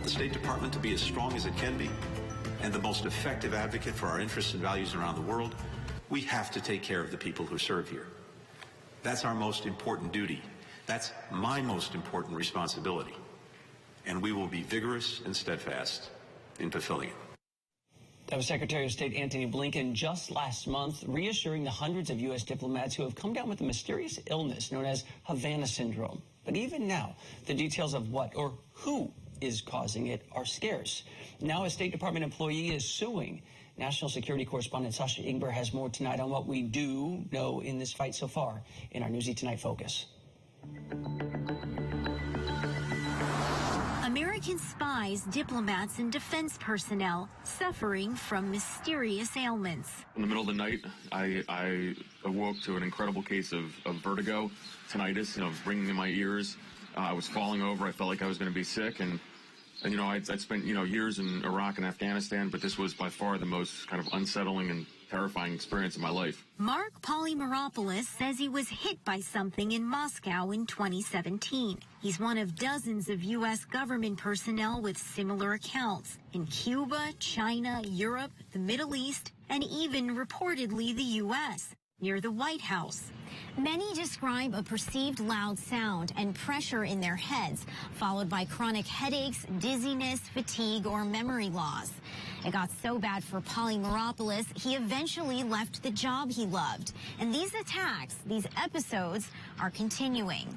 the State Department to be as strong as it can be and the most effective advocate for our interests and values around the world, we have to take care of the people who serve here. That's our most important duty. That's my most important responsibility. And we will be vigorous and steadfast in fulfilling it. That was Secretary of State Antony Blinken just last month, reassuring the hundreds of U.S. diplomats who have come down with a mysterious illness known as Havana Syndrome. But even now, the details of what or who is causing it are scarce. Now a State Department employee is suing. National Security Correspondent Sasha Ingber has more tonight on what we do know in this fight so far in our Newsy Tonight Focus. American spies, diplomats, and defense personnel suffering from mysterious ailments. In the middle of the night, I awoke to an incredible case of vertigo, tinnitus, ringing in my ears. I was falling over. I felt like I was going to be sick. And I'd spent, years in Iraq and Afghanistan, but this was by far the most kind of unsettling and terrifying experience of my life. Mark Polymeropoulos says he was hit by something in Moscow in 2017. He's one of dozens of U.S. government personnel with similar accounts in Cuba, China, Europe, the Middle East, and even reportedly the U.S. near the White House. Many describe a perceived loud sound and pressure in their heads, followed by chronic headaches, dizziness, fatigue, or memory loss. It got so bad for Polymeropoulos, he eventually left the job he loved. And these attacks, these episodes, are continuing.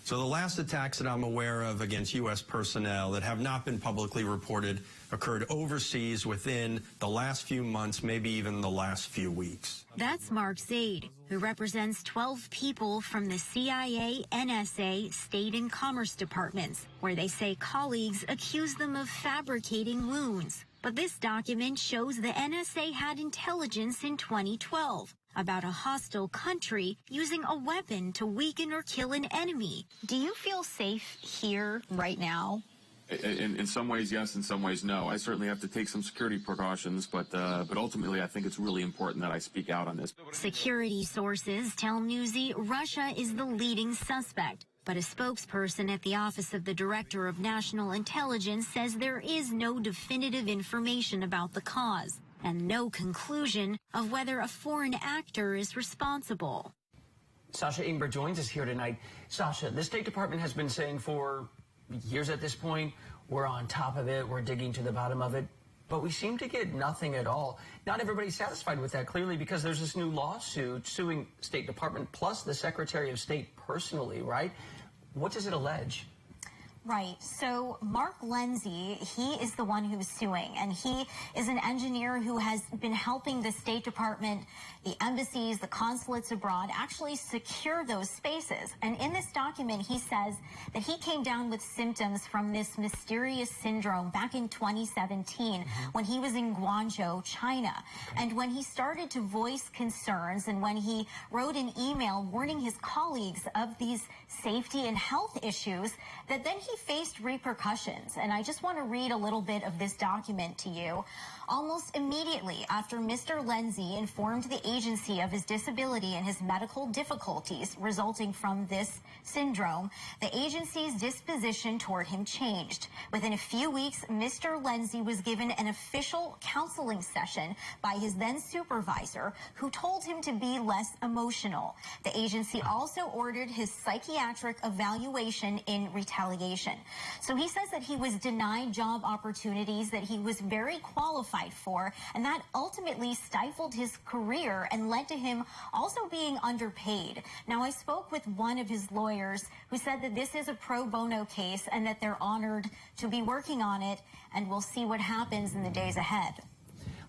So the last attacks that I'm aware of against U.S. personnel that have not been publicly reported occurred overseas within the last few months, maybe even the last few weeks. That's Mark ZAID, who represents 12 people from the CIA, NSA, State and Commerce departments, where they say colleagues accuse them of fabricating wounds. But this document shows the NSA had intelligence in 2012 about a hostile country using a weapon to weaken or kill an enemy. Do you feel safe here right now? In some ways, yes. In some ways, no. I certainly have to take some security precautions, but ultimately, I think it's really important that I speak out on this. Security sources tell Newsy Russia is the leading suspect. But a spokesperson at the Office of the Director of National Intelligence says there is no definitive information about the cause and no conclusion of whether a foreign actor is responsible. Sasha Ingber joins us here tonight. Sasha, the State Department has been saying for years at this point, we're on top of it, we're digging to the bottom of it, but we seem to get nothing at all. Not everybody's satisfied with that, clearly, because there's this new lawsuit suing State Department plus the Secretary of State personally, right? What does it allege? Right. So Mark Lindsay, he is the one who's suing, and he is an engineer who has been helping the State Department, the embassies, the consulates abroad actually secure those spaces. And in this document, he says that he came down with symptoms from this mysterious syndrome back in 2017 when he was in Guangzhou, China. And when he started to voice concerns and when he wrote an email warning his colleagues of these safety and health issues, that then he faced repercussions. And I just want to read a little bit of this document to you. Almost immediately after Mr. Lindsay informed the agency of his disability and his medical difficulties resulting from this syndrome, the agency's disposition toward him changed. Within a few weeks, Mr. Lindsay was given an official counseling session by his then supervisor, who told him to be less emotional. The agency also ordered his psychiatric evaluation in retaliation. So he says that he was denied job opportunities that he was very qualified for, and that ultimately stifled his career and led to him also being underpaid. Now, I spoke with one of his lawyers who said that this is a pro bono case and that they're honored to be working on it, and we'll see what happens in the days ahead.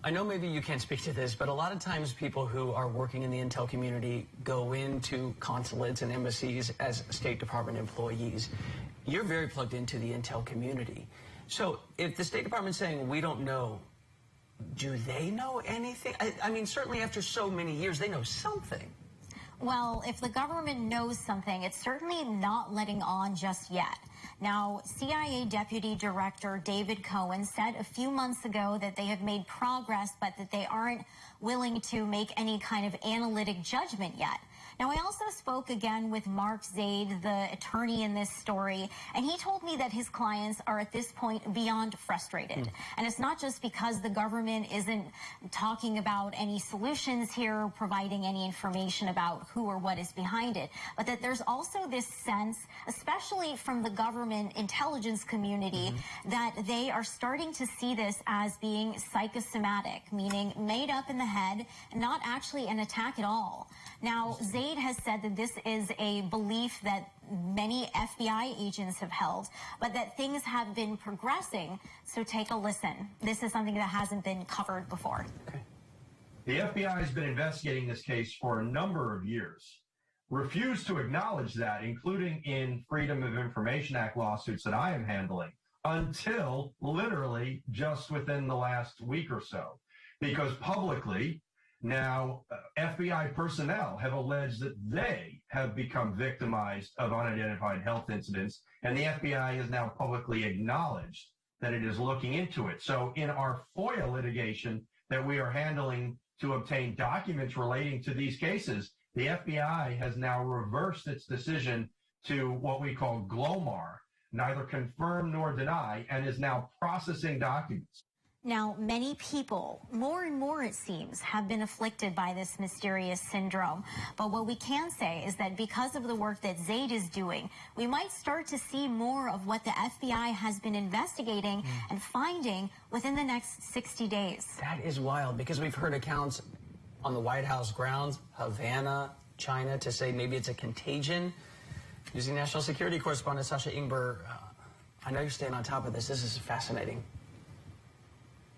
I know maybe you can't speak to this, but a lot of times people who are working in the intel community go into consulates and embassies as State Department employees. You're very plugged into the intel community. So if the State Department's saying we don't know, do they know anything? I mean, certainly after so many years, they know something. Well, if the government knows something, it's certainly not letting on just yet. Now, CIA Deputy Director David Cohen said a few months ago that they have made progress, but that they aren't willing to make any kind of analytic judgment yet. Now, I also spoke again with Mark ZAID, the attorney in this story, and he told me that his clients are at this point beyond frustrated. And it's not just because the government isn't talking about any solutions here, providing any information about who or what is behind it, but that there's also this sense, especially from the government intelligence community, that they are starting to see this as being psychosomatic, meaning made up in the head, not actually an attack at all. Now, ZAID has said that this is a belief that many FBI agents have held, but that things have been progressing. So take a listen. This is something that hasn't been covered before. Okay. The FBI has been investigating this case for a number of years, refused to acknowledge that, including in Freedom of Information Act lawsuits that I am handling, until literally just within the last week or so, because publicly now FBI personnel have alleged that they have become victimized of unidentified health incidents, and the FBI has now publicly acknowledged that it is looking into it. So in our FOIA litigation that we are handling to obtain documents relating to these cases, the FBI has now reversed its decision to what we call GLOMAR, neither confirm nor deny, and is now processing documents. Now, many people, more and more it seems, have been afflicted by this mysterious syndrome. But what we can say is that because of the work that ZAID is doing, we might start to see more of what the FBI has been investigating and finding within the next 60 days. That is wild, because we've heard accounts on the White House grounds, Havana, China, to say maybe it's a contagion. Using national security correspondent Sasha Ingber, I know you're staying on top of this. This is fascinating.